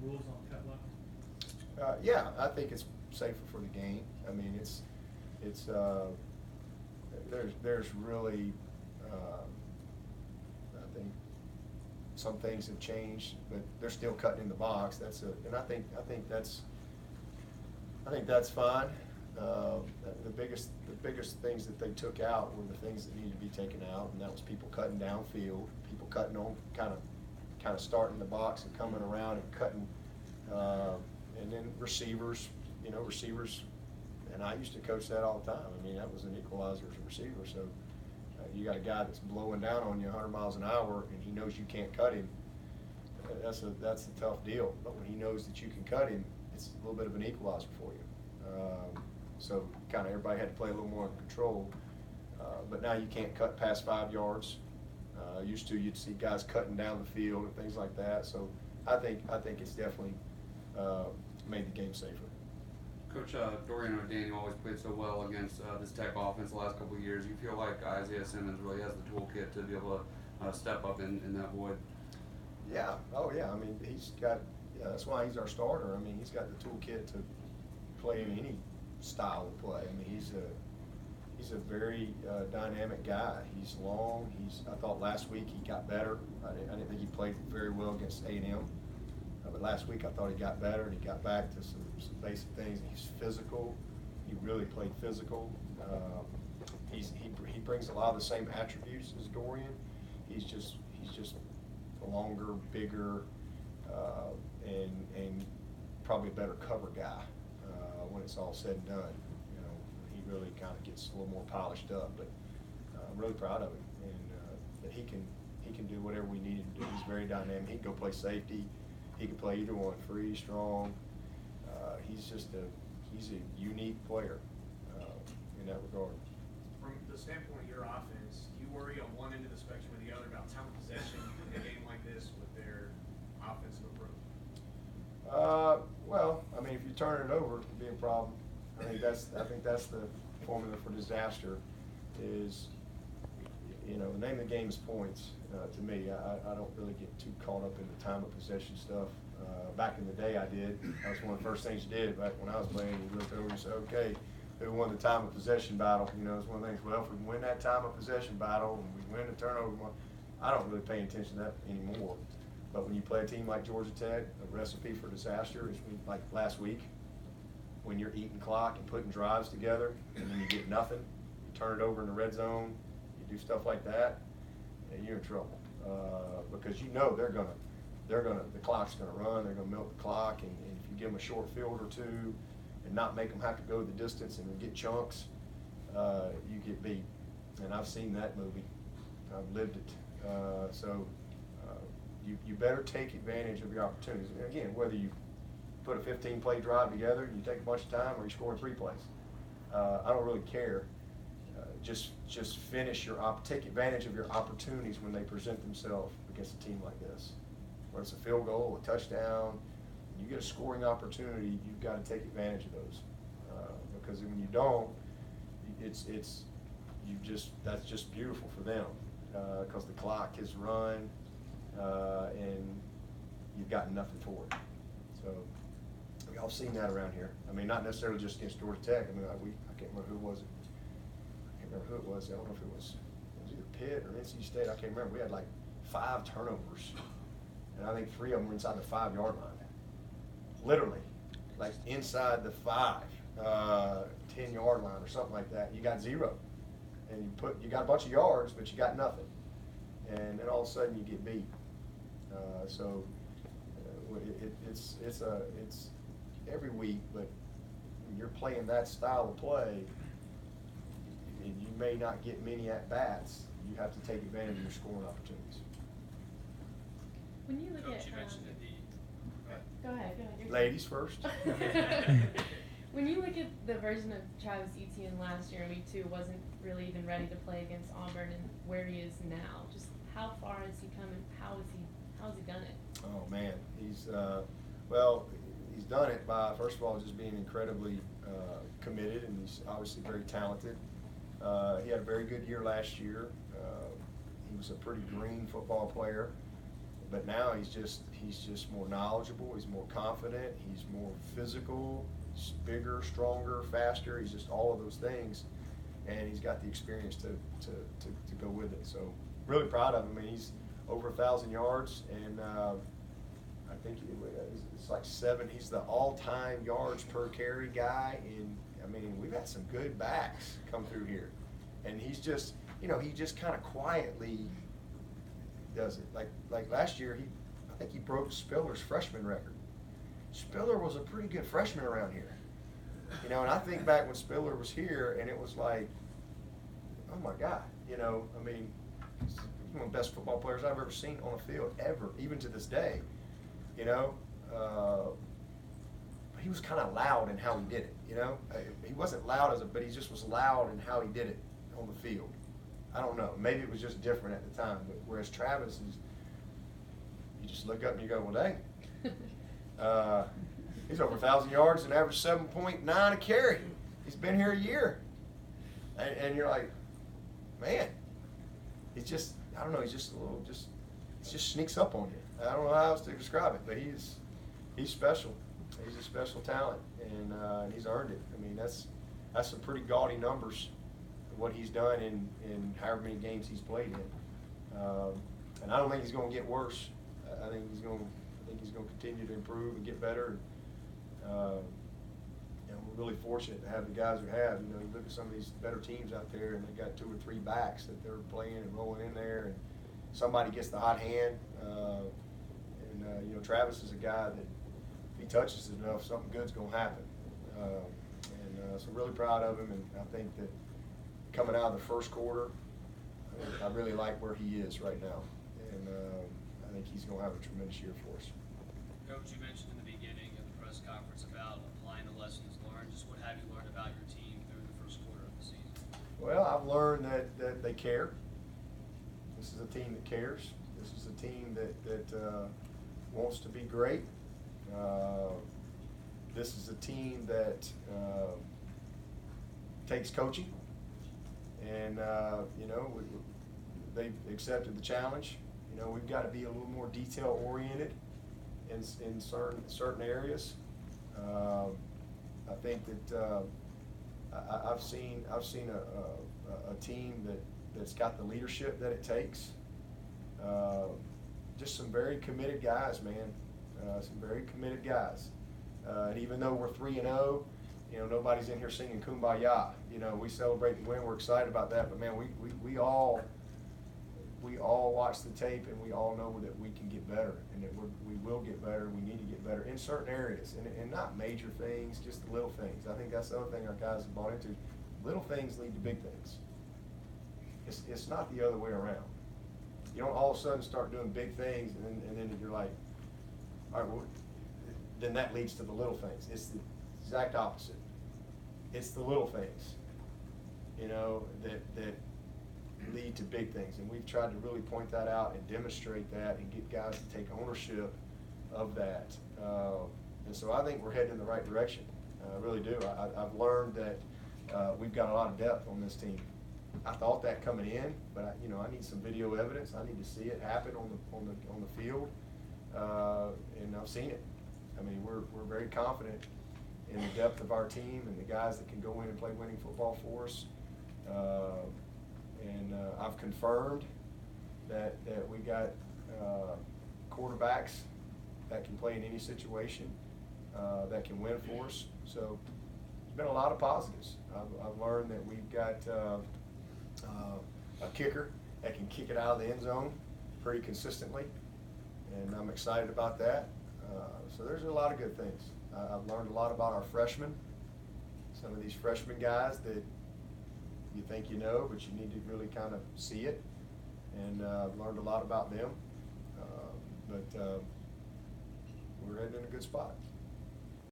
rules on cut lines? Yeah, I think it's safer for the game. I mean, there's really, I think some things have changed, but they're still cutting in the box. And I think that's fine. The biggest things that they took out were the things that needed to be taken out, and that was people cutting downfield, people cutting on kind of starting the box and coming around and cutting, and then receivers, and I used to coach that all the time. I mean, that was an equalizer as a receiver. So you got a guy that's blowing down on you 100 miles an hour, and he knows you can't cut him. That's a tough deal. But when he knows that you can cut him, it's a little bit of an equalizer for you. So kind of everybody had to play a little more in control. But now you can't cut past 5 yards. Used to, you'd see guys cutting down the field and things like that. So I think it's definitely made the game safer. Coach, Dorian O'Daniel always played so well against this Tech offense the last couple of years. You feel like Isaiah Simmons really has the toolkit to be able to step up in that void? Yeah. Oh, yeah. I mean, that's why he's our starter. I mean, he's got the toolkit to play in any style of play. I mean, he's a very dynamic guy. He's long. I thought last week he got better. I didn't think he played very well against A&M. But last week I thought he got better, and he got back to some basic things. He's physical. He really played physical. He brings a lot of the same attributes as Dorian. He's just longer, bigger, and probably a better cover guy when it's all said and done. He really kind of gets a little more polished up. But I'm really proud of him, and that he can do whatever we need him to do. He's very dynamic. He can go play safety. He can play either one, free, strong. He's a unique player in that regard. From the standpoint of your offense, do you worry on one end of the spectrum or the other about time of possession in a game like this with their offensive approach? Well, I mean, if you turn it over, it could be a problem. I think that's the formula for disaster. Is the name of the game is points. To me, I don't really get too caught up in the time of possession stuff. Back in the day, I did. That was one of the first things you did. Back when I was playing, you looked over and said, okay, who won the time of possession battle? It's one of the things, well, if we win that time of possession battle and we win the turnover, I don't really pay attention to that anymore. But when you play a team like Georgia Tech, a recipe for disaster is like last week, when you're eating clock and putting drives together and then you get nothing, you turn it over in the red zone, you do stuff like that, and you're in trouble. Because the clock's gonna run, they're gonna milk the clock, and if you give them a short field or two and not make them have to go the distance and get chunks, you get beat. And I've seen that movie. I've lived it. You better take advantage of your opportunities. Again, whether you put a 15-play drive together and you take a bunch of time, or you score in 3 plays, I don't really care. Just take advantage of your opportunities when they present themselves against a team like this. Whether it's a field goal, a touchdown, you get a scoring opportunity, you've got to take advantage of those. Because when you don't, that's just beautiful for them. Because the clock has run, and you've got nothing for it. So we all seen that around here. I mean, not necessarily just against Georgia Tech. I mean, I can't remember who it was. I don't know if it was either Pitt or NC State. I can't remember. We had like 5 turnovers, and I think 3 of them were inside the 5-yard line. Literally, like inside the 10-yard line or something like that. You got 0, and you got a bunch of yards, but you got nothing, and then all of a sudden you get beat. It's every week, but when you're playing that style of play, you may not get many at-bats. You have to take advantage of your scoring opportunities. When you look Coach, at you mentioned go ahead. Ladies first. When you look at the version of Travis Etienne last year in week 2, wasn't really even ready to play against Auburn, and where he is now, just how far has he come, and how has he done it? Oh man, he's done it by, first of all, just being incredibly committed, and he's obviously very talented. He had a very good year last year. He was a pretty green football player, but now he's just more knowledgeable. He's more confident. He's more physical. He's bigger, stronger, faster. He's just all of those things, and he's got the experience to go with it. So really proud of him. I mean, he's over 1,000 yards, and I think it's like 7. He's the all-time yards per carry guy. And I mean, we've had some good backs come through here, and he's just, he just kind of quietly does it. Like last year, I think he broke Spiller's freshman record. Spiller was a pretty good freshman around here, and I think back when Spiller was here, and it was like, oh my God, I mean, he's one of the best football players I've ever seen on a field ever, even to this day. He was kind of loud in how he did it. He wasn't loud but he just was loud in how he did it on the field. I don't know. Maybe it was just different at the time. But whereas Travis is, you just look up and you go, well, dang. He's over 1,000 yards and averaged 7.9 a carry. He's been here a year. And you're like, man, he's just, I don't know, he's just a little, it just sneaks up on you. I don't know how else to describe it, but he's special. He's a special talent, and he's earned it. I mean, that's some pretty gaudy numbers, what he's done in however many games he's played in. And I don't think he's going to get worse. I think he's going to continue to improve and get better. And we're really fortunate to have the guys we have. You look at some of these better teams out there, and they've got 2 or 3 backs that they're playing and rolling in there, and somebody gets the hot hand. Travis is a guy that if he touches it enough, something good's going to happen. So really proud of him, and I think that coming out of the first quarter, I really like where he is right now, and I think he's going to have a tremendous year for us. Coach, you mentioned in the beginning of the press conference about applying the lessons learned. Just what have you learned about your team through the first quarter of the season? Well, I've learned that they care. This is a team that cares. This is a team that wants to be great. This is a team that takes coaching, and they've accepted the challenge. We've got to be a little more detail oriented in certain areas. I think that I've seen a team that's got the leadership that it takes. Just some very committed guys, man. Some very committed guys. And even though we're 3-0, nobody's in here singing Kumbaya. We celebrate the win. We're excited about that. But man, we all watch the tape, and we all know that we can get better, and that we will get better. And we need to get better in certain areas, and not major things, just the little things. I think that's the other thing our guys have bought into. Little things lead to big things. It's not the other way around. You don't all of a sudden start doing big things, and then you're like, all right, well, then that leads to the little things. It's the exact opposite. It's the little things, that lead to big things. And we've tried to really point that out and demonstrate that and get guys to take ownership of that. And so I think we're heading in the right direction. I really do. I've learned that we've got a lot of depth on this team. I thought that coming in, but I need some video evidence. I need to see it happen on the field, and I've seen it. I mean, we're very confident in the depth of our team and the guys that can go in and play winning football for us. And I've confirmed that we got quarterbacks that can play in any situation, that can win for us. So there's been a lot of positives. I've learned that we've got a kicker that can kick it out of the end zone pretty consistently, and I'm excited about that. So there's a lot of good things. I've learned a lot about our freshmen. Some of these freshman guys that you think but you need to really kind of see it. And I've learned a lot about them. But we're heading in a good spot.